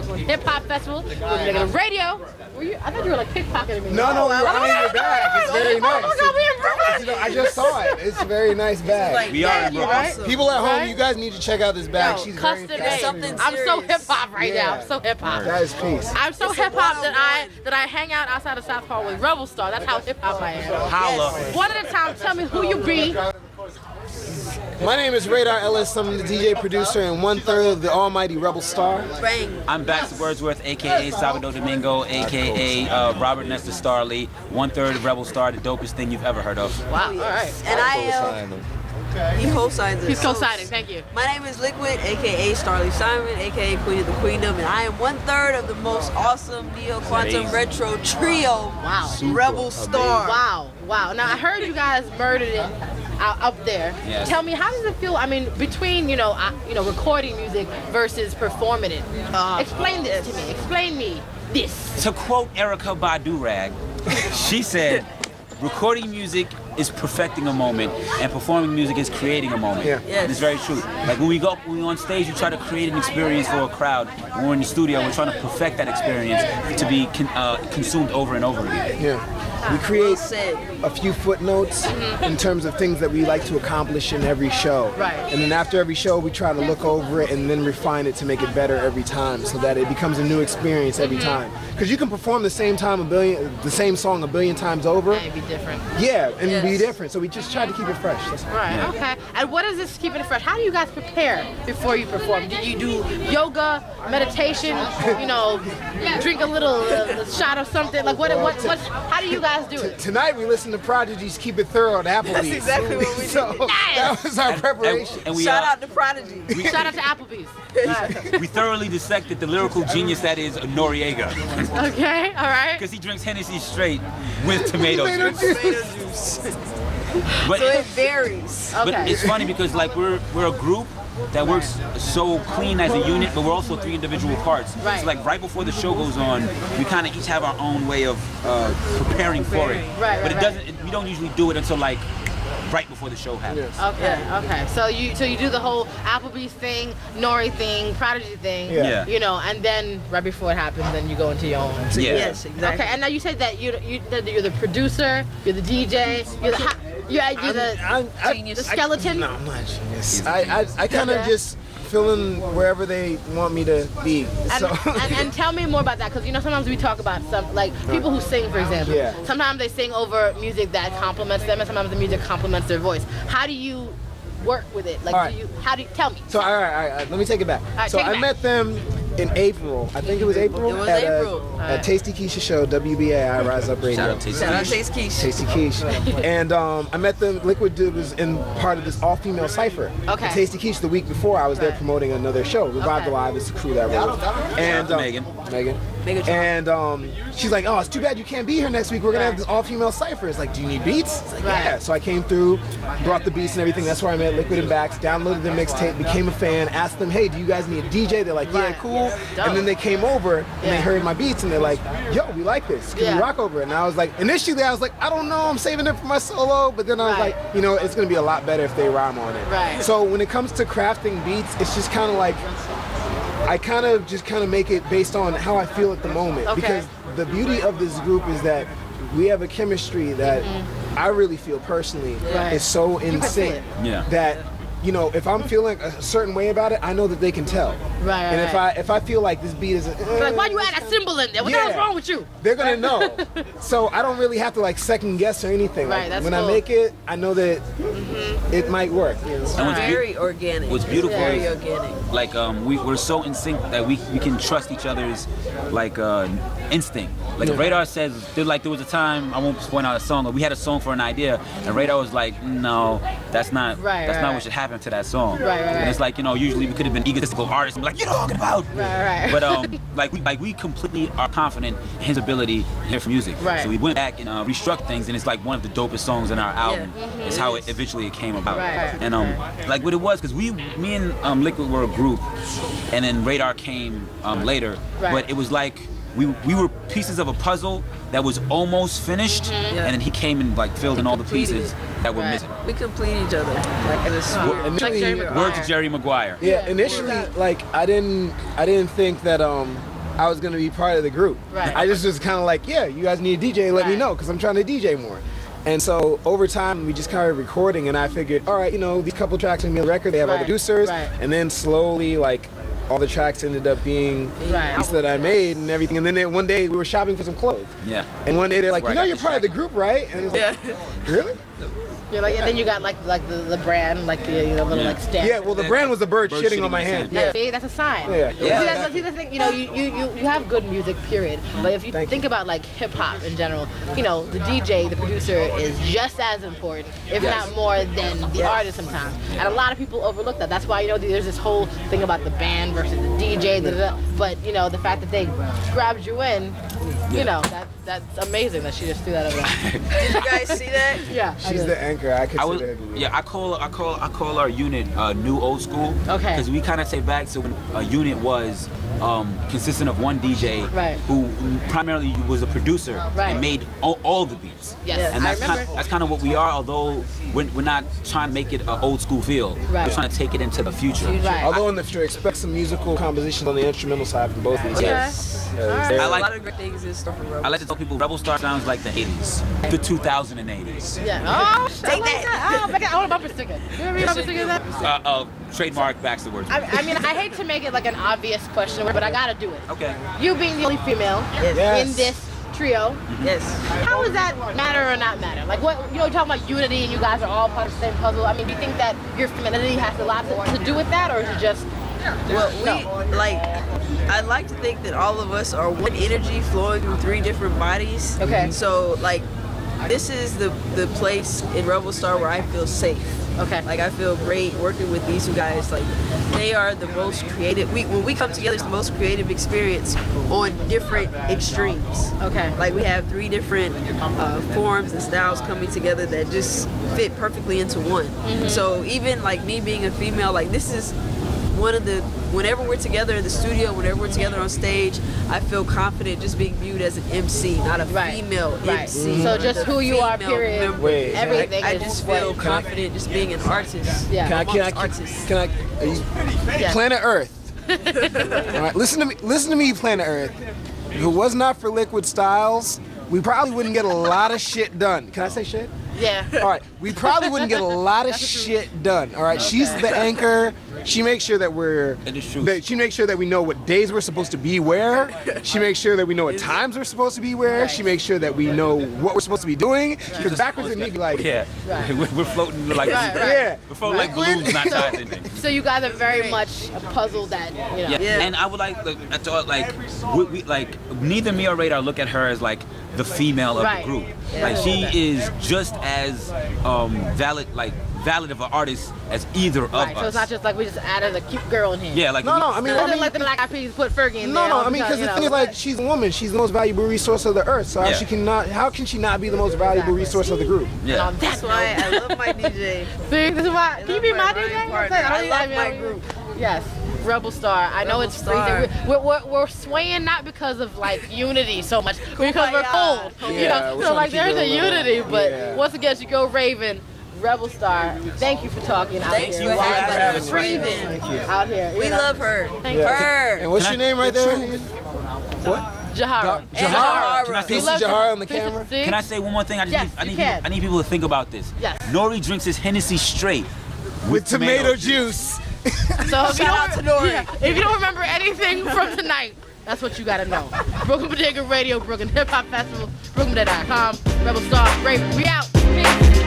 Brooklyn Hip Hop Festival. We're Negative Radio. I thought you were like pickpocketing me. No, we were on your bag. It's very nice. Oh my God, we in Brooklyn. You know, I just saw it. It's a very nice bag. Like, we are in Brooklyn. Awesome. People at home, you guys need to check out this bag. Yo, She's custom very made. Something I'm so serious. hip hop right now. I'm so hip hop. That is peace. I'm so It's a hip hop wild that I hang out outside of Southpaw with Rebel Starr. That's how hip hop I am. Holla. One at a time, tell me who you be. My name is Radar Ellis. I'm the DJ producer and 1/3 of the almighty Rebel Starr. Bang. I'm Baxter Wordsworth, aka Salvador Domingo, aka Robert Nestor Starley, 1/3 of Rebel Starr, the dopest thing you've ever heard of. Wow, all right. And I am. He co-signs it. He's co-signing, thank you. My name is Liquid, aka Starly Simon, aka Queen of the Queendom, and I am 1/3 of the most awesome neo-quantum retro trio, Wow. Rebel Starr. Wow, wow. Now I heard you guys murdered it up there. Yes. Tell me, how does it feel? I mean, between recording music versus performing it. Explain this to me. Explain me this. To quote Erykah Badu, she said, recording music is perfecting a moment, and performing music is creating a moment. Yeah. Yes. And it's very true. Like when we're on stage, we try to create an experience for a crowd. When we're in the studio, we're trying to perfect that experience to be consumed over and over again. Yeah. We create a few footnotes in terms of things that we like to accomplish in every show. Right. And then after every show, we try to look over it and then refine it to make it better every time, so that it becomes a new experience every time. Because you can perform the same song a billion times over. It'd be different. Yeah, and be different. So we just try to keep it fresh. That's all. Right, okay. And what is this keeping it fresh? How do you guys prepare before you perform? Do you do yoga, meditation, drink a little shot of something? Like how do you guys do it? Tonight we listen to Prodigy's Keep It Thorough at Applebee's. That's exactly what we do. So that was our preparation. And we, Shout out to Prodigy. Shout out to Applebee's. we thoroughly dissected the lyrical genius that is Noriega. Okay, all right. Because he drinks Hennessy straight with tomato juice. But, So it varies. but Okay. it's funny because like we're a group that works so clean as a unit, but we're also 3 individual parts. Right. So like right before the show goes on, we kind of each have our own way of preparing for it. Right, but right, we don't usually do it until like right before the show happens. Okay. So you do the whole Applebee's thing, Nori thing, Prodigy thing. Yeah. And then right before it happens, then you go into your own. Yeah. Yes, exactly. Okay, and now you said that you're the producer, you're the DJ, you're the skeleton. No, I'm not a genius. I kind of just fill in wherever they want me to be. And tell me more about that, because sometimes we talk about some, like people who sing, for example. Yeah. Sometimes they sing over music that complements them, and sometimes the music complements their voice. How do you work with it? Like, tell me? So all right, let me take it back. right, So take it I back. met them in April. I think it was April. It was at April. At Tasty Keisha Show, WBAI Rise Up Radio. Shout out to Shout out to Taste Quiche. Tasty Quiche. And I met them. Liquid was in part of this all-female cipher. Okay. At Tasty Quiche the week before, I was there promoting another show. Revive the Live is the crew that wrote. And Megan. And she's like, oh, it's too bad you can't be here next week. We're gonna have this all-female cipher. It's like, do you need beats? It's like, yeah. So I came through, brought the beats and everything. That's where I met Liquid and Bax. Downloaded their mixtape, became a fan. Asked them, hey, do you guys need a DJ? They're like, yeah, cool. And then they came over and they heard my beats and they're like, yo, we like this. Can we rock over it? And I was like, initially I was like, I don't know, I'm saving it for my solo. But then I was like, it's gonna be a lot better if they rhyme on it. Right. So when it comes to crafting beats, it's just kind of like, I kind of make it based on how I feel at the moment. Okay. Because the beauty of this group is that we have a chemistry that I really feel personally is so in sync that if I'm feeling a certain way about it, I know that they can tell. Right. And if I feel like this beat is Like, why you add a symbol in there? What the hell's wrong with you? They're gonna know. So I don't really have to like second guess or anything. Right, Like, that's when cool. I make it, I know that it might work. It's very organic. What's beautiful Very is, organic. like we're so in sync that we can trust each other's like instinct. Like Radar says, there was a time, I won't point out a song, but we had a song for an idea, and Radar was like, no, that's not what should happen to that song. And it's like, usually we could have been egotistical artists and be like, you're talking about. Right. But we completely are confident in his ability to hear for music. Right. So we went back and restruck things, and it's like one of the dopest songs in our album. It's how it eventually came about. Right. And like what it was, because me and Liquid were a group, and then Radar came later. Right. But it was like we were pieces of a puzzle that was almost finished, and then he came and like filled in all the pieces that were missing. We complete each other. Like in a song. Like Jerry Maguire. Word to Jerry Maguire. Yeah, initially, like I didn't think that I was gonna be part of the group. Right. I just was kind of like, yeah, you guys need a DJ, let me know, because I'm trying to DJ more. And so over time, we just started recording, and I figured, all right, you know, these couple tracks in the record, they have other producers, and then slowly, like, all the tracks ended up being beats that I made and everything. And then one day we were shopping for some clothes. Yeah. And one day they're like, you know, you're part of the group, right? And it's like, really? You're like, and then you got like the brand, like the little like stamp. Yeah, well the brand was the bird shitting on my hand. Yeah, see, that's a sign. Yeah. See, the thing, you know, you have good music, period. But if you think about like hip hop in general, you know, the DJ, the producer is just as important, if not more, than the artist sometimes. And a lot of people overlook that. That's why, you know, there's this whole thing about the band versus the DJ. But you know, the fact that they grabbed you in, you know, that's amazing that she just threw that over. Did you guys see that? Yeah. She's the anchor. I consider her. Yeah, I call our unit new old school. Okay. Because we kind of take back to when a unit was consisting of one DJ who primarily was a producer and made all the beats. Yes, and that's kind of what we are. Although we're not trying to make it an old school feel. We're trying to take it into the future. Although in the future, expect some musical compositions on the instrumental side from both of these guys. There's a lot of great things in store for Rebel. I like to tell people Rebel Starr sounds like the 80s, the 2080s. Yeah. Oh, take that. Oh, I want a bumper sticker. You remember your bumper sticker that? Trademark Baxter words. I mean, I hate to make it like an obvious question, but I gotta do it. Okay. You being the only female in this trio. Yes. How does that matter or not matter? Like, what, you know, you're talking about unity and you guys are all part of the same puzzle. I mean, do you think that your femininity has a lot to do with that, or is it just? Well, I'd like to think that all of us are one energy flowing through 3 different bodies. Okay. So, like, this is the place in Rebel Starr where I feel safe. Okay. Like, I feel great working with these 2 guys. Like, they are the most creative. When we come together, it's the most creative experience on different extremes. Okay. Like, we have 3 different forms and styles coming together that just fit perfectly into one. So even like me being a female, like, this is one of the, whenever we're together in the studio, whenever we're together on stage, I feel confident just being viewed as an MC, not a female MC. So just who you are, period. Everything. I just feel confident just being an artist. Yeah. Planet Earth. All right, listen to me, Planet Earth. If it was not for Liquid Styles, we probably wouldn't get a lot of shit done. Can I say shit? Yeah. All right, we probably wouldn't get a lot of shit done. All right, she's the anchor. She makes sure that she makes sure that we know what days we're supposed to be where. She makes sure that we know what times we're supposed to be where. She makes sure that we know what we're supposed to be doing. Because backwards and me be like, we're floating like we're floating like balloons, not tied to anything. So you guys are very much a puzzle that, you know. Yeah. And I would like we like neither me or Radar look at her as like the female of the group. Like she is just as valid of an artist as either of us. So it's not just like we just added a cute girl in here. Yeah, like I mean, like the Black Eyed Peas put Fergie in there. No, I mean, because the thing is, like, she's a woman. She's the most valuable resource of the earth. So how can she not be the most valuable resource of the group? Yeah. That's why I love my DJ. See, this is why. Can you be my DJ? I love my group. Yes. Rebel Starr. I know it's freezing. We're swaying not because of like unity so much, because we're cold. You know, so like there's a unity, but once again, she go Raven. Rebel Starr, thank you for talking out Thanks here. for having us. Breathing out here. We love her. Thank her. And what's your name right there? What? Jahara. Jahara. Can you see Jahara on the camera? Can I say one more thing? I need people to think about this. Yes. Nori drinks his Hennessy straight with tomato juice. So shout out to Nori. If you don't remember anything from tonight, that's what you gotta know. Brooklyn Bodega Radio, Brooklyn Hip Hop Festival, BrooklynBodega.com, Rebel Starr, Raven. We out. Peace.